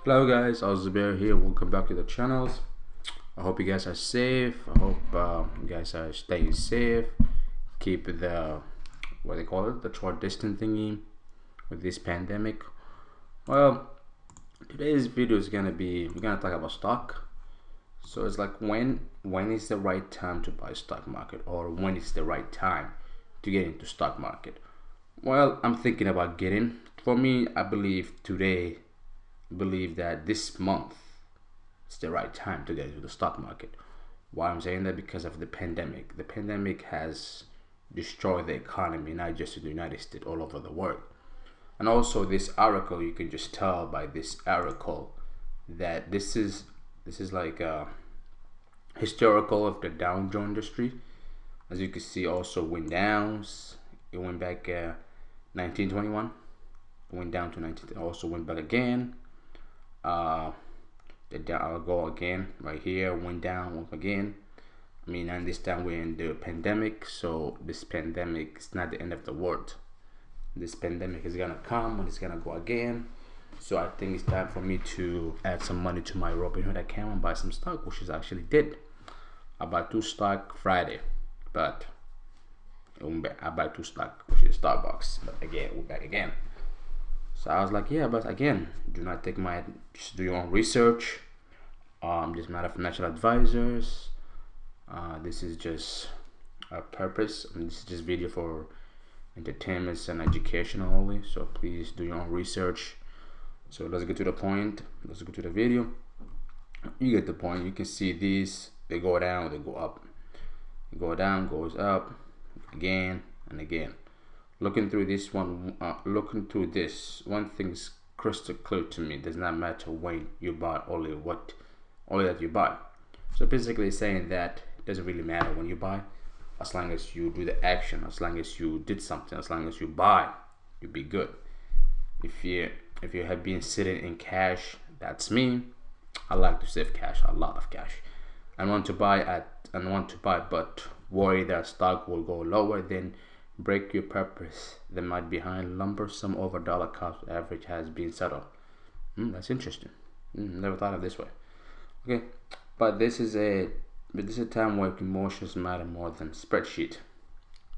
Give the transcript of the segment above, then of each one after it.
Hello guys, Elzebeir here. Welcome back to the channels. I hope you guys are safe. I hope you guys are staying safe. Keep the what they call it, the short distance thingy with this pandemic. Well, today's video is we're gonna talk about stock. So it's like when is the right time to buy stock market, or when is the right time to get into stock market? Well, I'm thinking about getting. For me, I believe that this month is the right time to get into the stock market. Why I'm saying that? Because of the pandemic. The pandemic has destroyed the economy, not just in the United States, all over the world. And also this article, you can just tell by this article that this is like a historical of the Dow Jones industry. As you can see, also went down. It went back 1921. It went down to 19. Also went back again. I'll go again right here. Went down, went again. I mean, and this time we're in the pandemic, so this pandemic is not the end of the world. This pandemic is gonna come and it's gonna go again. So I think it's time for me to add some money to my Robinhood account and buy some stock, which is actually did. I bought 2 stock Friday, but I bought 2 stock, which is Starbucks. But again, we're back again. So I was like, yeah, but again, just do your own research. Just matter financial advisors. This is just a purpose. This is just video for entertainment and educational only. So please do your own research. So let's get to the point. Let's go to the video. You get the point. You can see these. They go down. They go up. They go down. Goes up. Again and again. Looking through this, one thing's crystal clear to me. It does not matter when you buy, only that you buy. So basically saying that it doesn't really matter when you buy, as long as you do the action, as long as you did something, as long as you buy, you'll be good. If you have been sitting in cash, that's me. I like to save cash, a lot of cash. I want to buy, but worry that stock will go lower, then break your purpose. The might behind lumber sum over dollar cost average has been settled. That's interesting. Never thought of this way. Okay, but this is a time where emotions matter more than spreadsheet.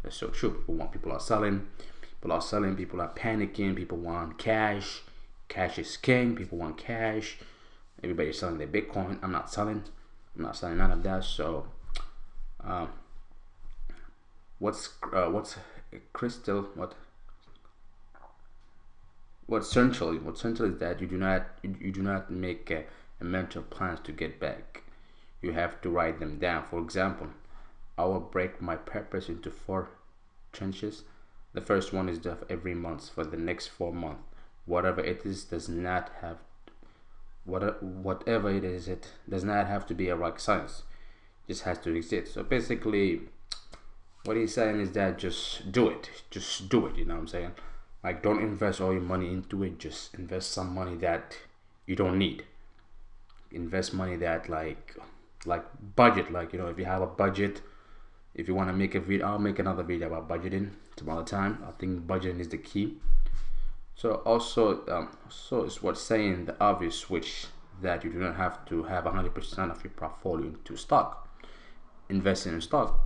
That's so true. People are selling, people are panicking, people want cash. Cash is king. People want cash. Everybody's selling their Bitcoin. I'm not selling none of that. So what's crystal what's central is that you do not make a mental plans to get back. You have to write them down. For example, I will break my purpose into 4 trenches. The first one is that every month for the next 4 months, whatever it is, it does not have to be a rock science. It just has to exist. So basically, what he's saying is that just do it. You know what I'm saying? Like, don't invest all your money into it. Just invest some money that you don't need. Invest money that like budget. Like, if you have a budget, if you want to make a video, I'll make another video about budgeting some other time. I think budgeting is the key. So also, it's what's saying the obvious, which that you do not have to have 100% of your portfolio into stock. Investing in stock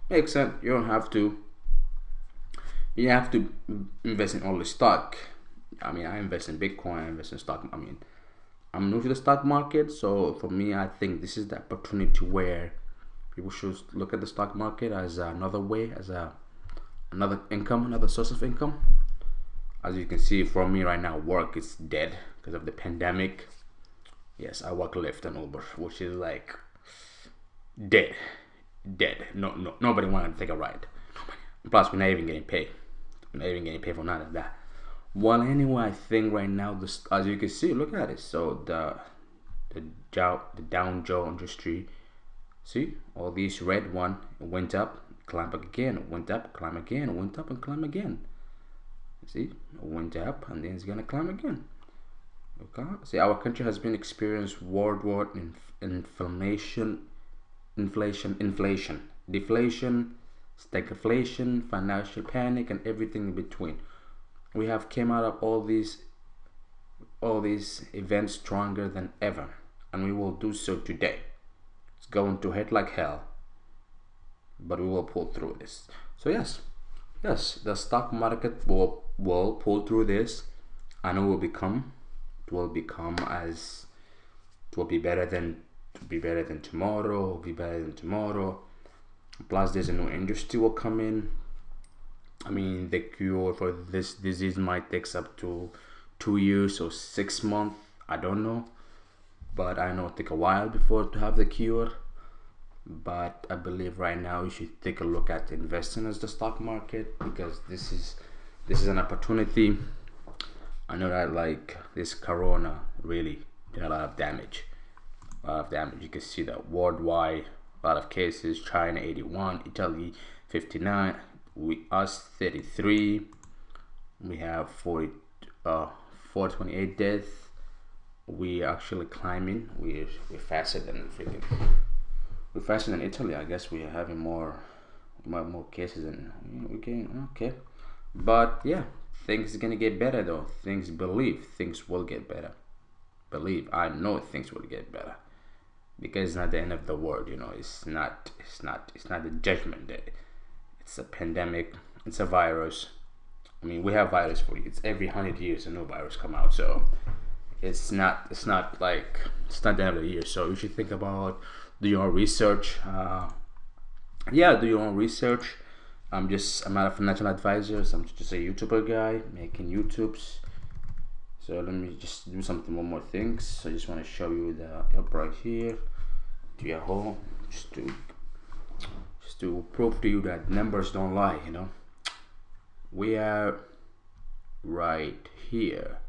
makes sense. You don't have to. You have to invest in all the stock. I mean, I invest in Bitcoin. I invest in stock. I mean, I'm new to the stock market, so for me, I think this is the opportunity where people should look at the stock market as another way, as another income, another source of income. As you can see, for me right now, work is dead because of the pandemic. Yes, I work Lyft and Uber, which is like dead. No, nobody wanted to take a ride. Plus, we're not even getting paid. We're not even getting paid for none of that. Well, anyway, I think right now, as you can see, look at it. So the Dow Jones industry, see all these red one, it went up, climb back again, went up, climb again, went up and climb again. See, it went up and then it's gonna climb again. Okay. See, our country has been experiencing worldwide inflation, deflation, stagflation, financial panic, and everything in between. We have came out of all all these events stronger than ever, and we will do so today. It's going to hit like hell, but we will pull through this. So yes, the stock market will pull through this, and it will be better than tomorrow. Plus, there's a new industry will come in. I mean, the cure for this disease might take up to 2 years or 6 months. I don't know, but I know it take a while before to have the cure. But I believe right now you should take a look at investing as the stock market, because this is an opportunity. I know that like this corona really did a lot of damage. You can see that worldwide, a lot of cases. China 81, Italy 59, us 33. We have 428 deaths. We actually climbing. We're faster than freaking. We're faster than Italy. I guess we are having more cases, and we're getting okay. But yeah, things are gonna get better though. Things will get better. I know things will get better, because it's not the end of the world. It's not the judgment day. It's a pandemic. It's a virus. I mean, we have virus for you. It's every 100 years a new virus come out. So it's not the end of the year. So you should think about do your own research. Do your own research. I'm not a financial advisor. So I'm just a YouTuber guy making YouTubes. So let me just do one more thing. So I just want to show you the up right here to your home, just to prove to you that numbers don't lie. We are right here.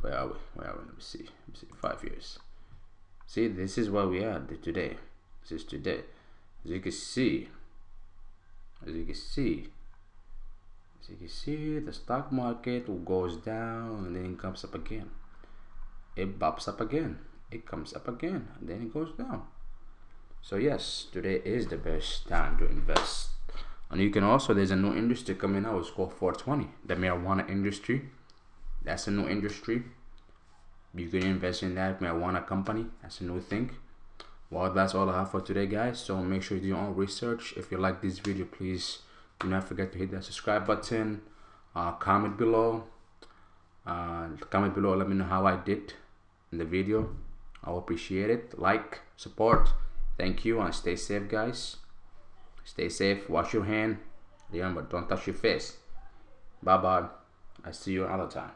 Where are we? Let me see. 5 years. See, this is where we are today. This is today. As you can see, the stock market goes down and then it comes up again. It bops up again. It comes up again and then it goes down. So yes, today is the best time to invest. And you can also, there's a new industry coming out. It's called 420, the marijuana industry. That's a new industry. You can invest in that marijuana company. That's a new thing. Well, that's all I have for today, guys. So make sure you do your own research. If you like this video, please do not forget to hit that subscribe button. Comment below. Let me know how I did in the video. I will appreciate it. Like, support. Thank you, and stay safe, guys. Stay safe. Wash your hand. Remember, don't touch your face. Bye bye. I see you another time.